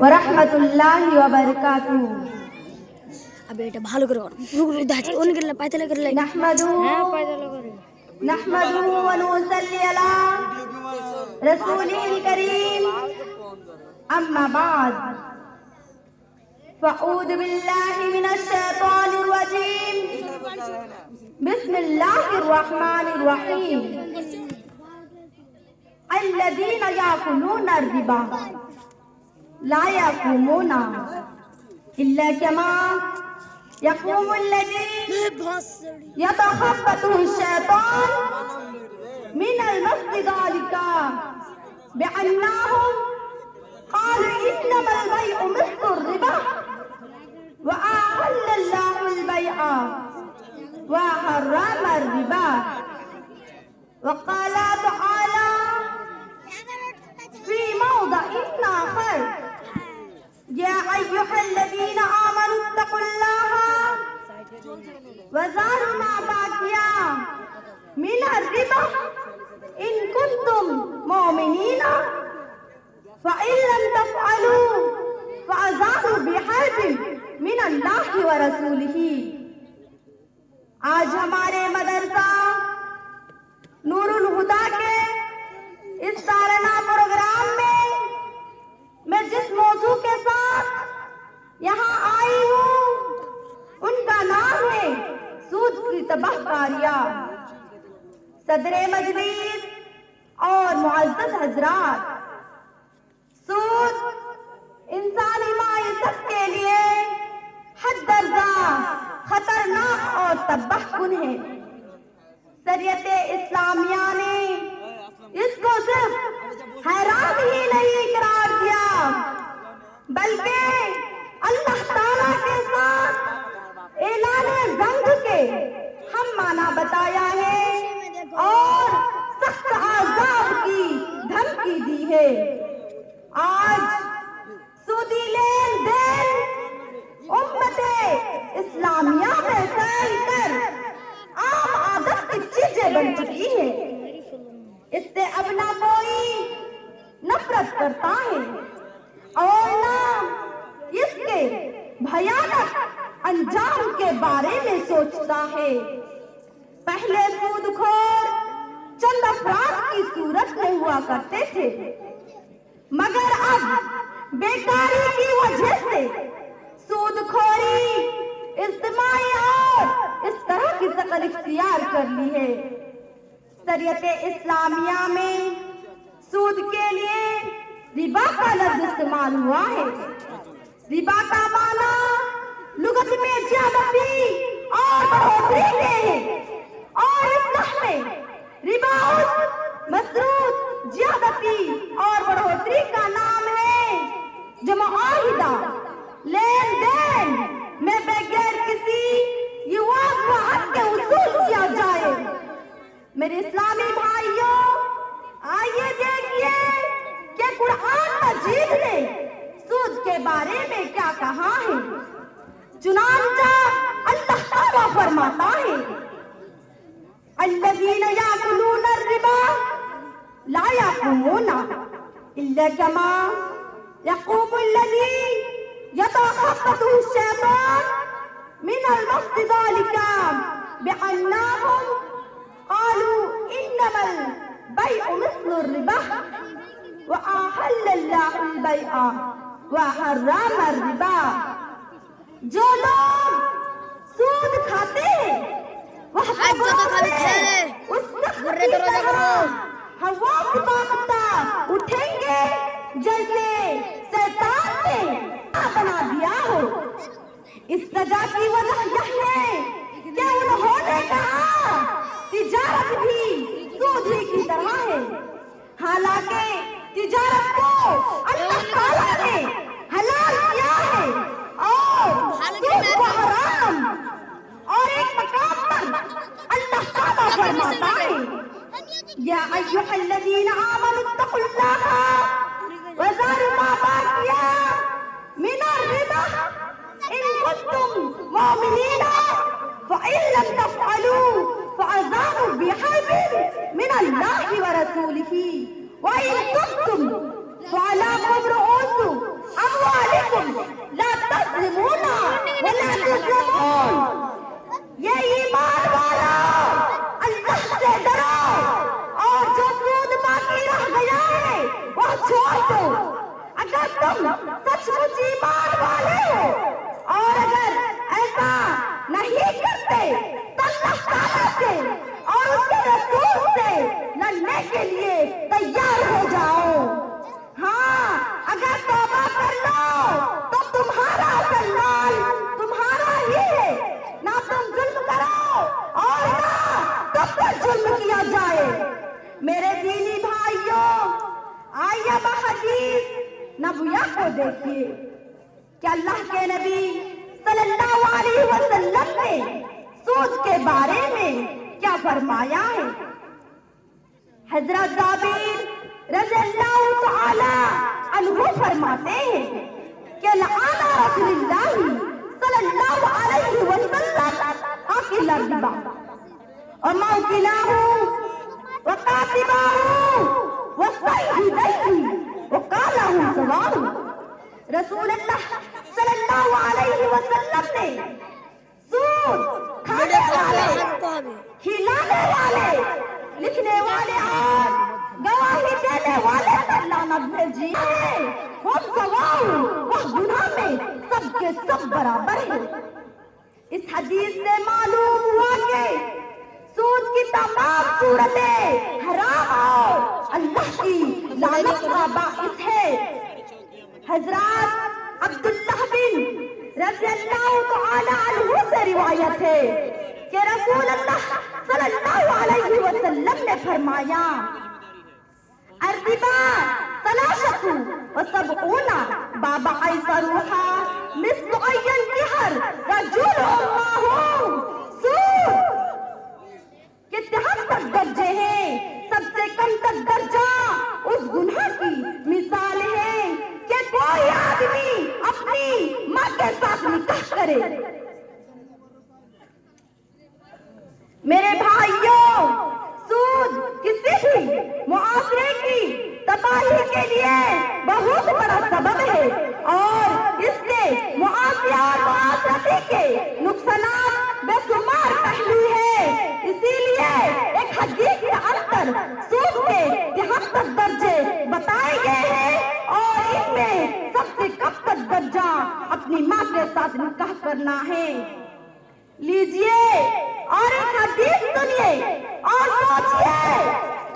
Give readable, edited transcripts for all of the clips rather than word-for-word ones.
ورحمۃ اللہ وبرکاتہ۔ اب بیٹا بھالو کرو ان کے پائتلے کر لے نحمدہ ونصلی علی رسولہ الکریم، اما بعد فاعوذ باللہ من الشیطان الرجیم، بسم اللہ الرحمن الرحیم۔ الذین یاکلون الربا لا یقومون الا کما یقوم الذی یتخبطہ الشیطان من المس، ذلک بأنہم قالوا انما البیع مثل الربا وأحل اللہ البیع وحرم الربا، وقال تعالی في موضع آخر يا أيها الذين آمنوا اتقوا الله وذروا ما بقي من الربا إن كنتم مؤمنين فإن لم تفعلوا فأذنوا بحرب من الله ورسوله۔ آج ہمارے مدرسہ نور الہدا کے اس سالانہ پروگرام میں جس موضوع کے ساتھ یہاں آئی ہوں ان کا نام ہے سود کی تباہ کاریاں۔ صدر مجلس اور معزز حضرات، سود انسانی معیشت کے لیے حد درجہ خطرناک اور تباہ کن ہے۔ شریعت اسلامیہ نے اس کو صرف حرام ہی نہیں قرار دیا بلکہ اللہ تعالیٰ کے ساتھ اعلان جنگ کے ہم معنی بتایا ہے اور سخت عذاب کی دھمکی دی ہے۔ آج سودی لین دین امت اسلامیہ میں پھیل کر عام عادت کی چیزیں بن چکی ہے۔ اس سے اب نہ کوئی نفرت کرتا ہے اور نہ اس کے بھیانک انجام کے بارے میں سوچتا ہے۔ پہلے سود خور چند افراد کی صورت میں ہوا کرتے تھے، مگر اب بیکاری کی وجہ سے سود خوری اجتماعی اور اس طرح کی شکل اختیار کر لی ہے۔ شریعت اسلامیہ میں سود کے لیے ربا کا لفظ استعمال ہوا ہے۔ ربا کا معنی لغت میں زیادتی اور بڑھوتری کے ہے، اور اصطلاح میں ربا اس مشروط زیادتی اور بڑھوتری کا نام ہے جو معاہدہ لین دین میں بغیر کسی یواز و حق کے وصول کیا جائے۔ میرے اسلامی بھائیوں، آئیے دیکھیے کہ قرآن مجید نے سود کے بارے میں کیا کہا ہے۔ چنانچہ اللہ تعالیٰ فرماتا ہے الذین یاکلون الربا لا یقومون الا کما یقوم الذی یتخبطہ الشیطان من المس، ذلک بأنہم قالوا انما البیع مثل الربا وأحل اللہ البیع وحرم الربا۔ جو لوگ سود کھاتے ہیں وہ اس ہوا باختہ اٹھیں گے جیسے شیطان نے بنا دیا ہو۔ اس سزا کی وجہ یہ ہے کہ انہوں نے کہا تجارت بھی سود ہی کی طرح ہے، حالانکہ تجارت کو اللہ تعالیٰ نے حلال کیا ہے اور سود کو حرام۔ اور ایک مقام پر اللہ تعالیٰ فرماتا ہے یا ایھا الذین آمنوا اتقوا اللہ وذروا ما بقی من الربا ان کنتم مؤمنین فإن لم تفعلوا فأذنوا بحرب من اللہ ورسولہ وإن تبتم فلکم رؤوس अगर तुम सचमुच ईमान वाले हो और अगर ऐसा नहीं करते तो अल्लाह ताला से और उसके रसूल से लड़ने के लिए तैयार हो जाओ। हाँ, अगर तौबा कर लो तो तुम्हारा सल्लाल तुम्हारा ही है, ना तुम जुल्म करो और ना तुम पर जुल्म किया जाए। मेरे दीनी भाइयों, आइए हदीस नबुया को देखिए कि अल्लाह के नबी सल्लल्लाहु अलैहि वसल्लम ने सूद के बारे में क्या फरमाया है। हजरत जाबिर रज़ियल्लाहु तआला अन्हु फरमाते हैं कि लआना रसूलुल्लाह सल्लल्लाहु अलैहि वसल्लम आकिल रिबा और मौकिलाहु व कातिबाहु व सय्यिदही व कालहु सवाहु। रसूलुल्लाह सल्लल्लाहु अलैहि वसल्लम ने सूद खाने वाले, खिलाने वाले, लिखने वाले और गवाही देने वाले पर लानत भेजी है। हम सवाल वह गुनाह में सबके सब बराबर है। इस हदीस से मालूम हुआ कि सूद की तमाम सूरतें हराम और अल्लाह की लानत का बाइस है। हजरत अब्दुल्लाह बिन रज़ियल्लाहु तआला अन्हु से रिवायत है कि रसूल अल्लाह सल्लल्लाहु अलैहि वसल्लम ने फरमाया, अर्रिबा सलाशतु व सबऊना बाबा ऐसरुहा मिस्ल अय्यन किहर रजुल अल्लाहु। सूद के 73 दर्जे हैं, सबसे कम तक दर्जा उस गुनाह की मिसाल है कि कोई आदमी अपनी माँ के साथ निकाह करे। मेरे भाइयों, सूद किसी भी मुआशरे की तबाही के लिए बहुत बड़ा सबब है और इससे मुआशरे और मुआशरती के नुकसानात बेशुमार पहलू है। इसीलिए एक हदीस के अंदर सूद के 73 दर्जे बताए गए हैं और इनमें सबसे कम तक दर्जा अपनी माँ के साथ निकाह करना है। लीजिए और एक हदीस सुनिए और सोचिए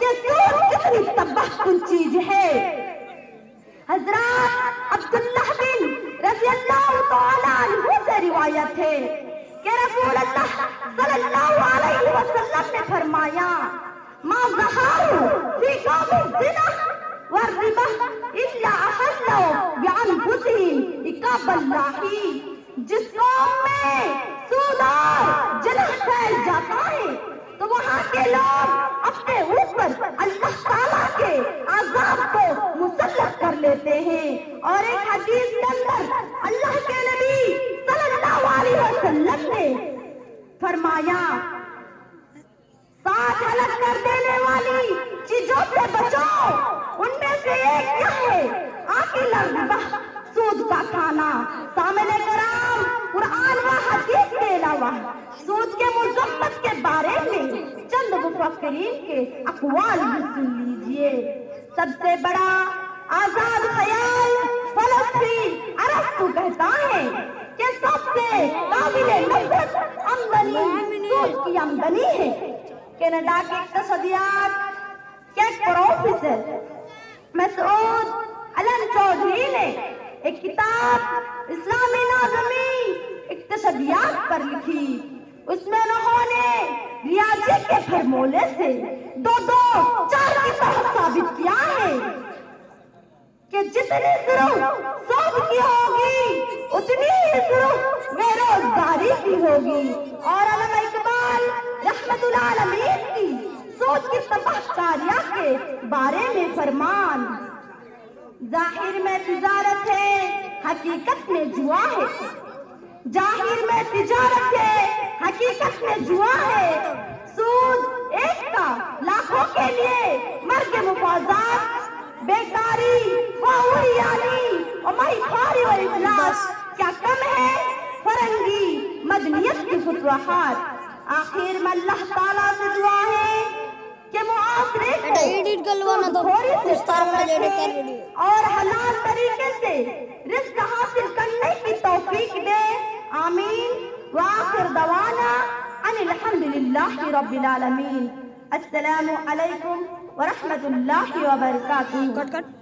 कि सूद कितनी तबाहकुन चीज है। हजरत अब्दुल्लाह बिन रज़ियल्लाहु तआला अन्हु से रिवायत है कि रसूल अल्लाह सल्लल्लाहु अलैहि वसल्लम ने फरमाया, मा ज़हारू फी कौमिन ज़िना व रिबा इल्ला अहल्लू बिअनफुसिहिम इकाबल्लाही। जिस कौम में सूद और जिना फैल जाता है तो वहाँ के लोग अपने ऊपर अल्लाह ताला के अज़ाब को मुसल्लत कर लेते हैं। और एक हदीस के अंदर अल्लाह के नबी सल्लल्लाहु अलैहि वसल्लम ने फरमाया, 7 हलाक कर देने वाली चीजों से बचाओ। उनमें से एक क्या है? आकिल रिबा, सूद का खाना। सामने कराम कुरान व हदीस के अलावा सूद के मुज़म्मत के बारे में चंद मुफक्किरीन के अक़वाल भी सुन लीजिए। सबसे बड़ा आजाद ख्याल फलस्फी अरस्तु कहता है कि सबसे काबिले नफ़रत आमदनी सूद की आमदनी है। कनाडा के इक़्तिसादियात के प्रोफेसर मसूद अलन चौधरी ने एक किताब इस्लामी नाज़मी इक़्तिसादियात पर लिखी। उसमें उन्होंने रियाजी के फॉर्मूले से 2-2-4 की तरह साबित किया है कि जितनी ज़रूरत सूद की होगी उतनी ही ज़रूरत बेरोजगारी की होगी। और अल्लामा इकबाल रहमतुल्लाह अलैह की सूद की तबाहकारियां के बारे में फरमान, जाहिर में तिजारत है, हकीकत में जुआ है। जाहिर में तिजारत है, हकीकत में जुआ है। सूद एक का लाखों के लिए मर्ग मुफाजात, बेकारी, फाहुरियानी और माईखारी और इफलास क्या कम है? फरंगी मदनियत की फुतवाहात। आखिर में अल्लाह ताला से दुआ है कि मुआशरे को एडिट करवाना तो और हलाल तरीके से رزق حاصل کرنے کی توفیق دے. آمین. وآخر دعوانا ان الحمدللہ رب العالمین. السلام علیکم ورحمۃ اللہ وبرکاتہ. کٹ کٹ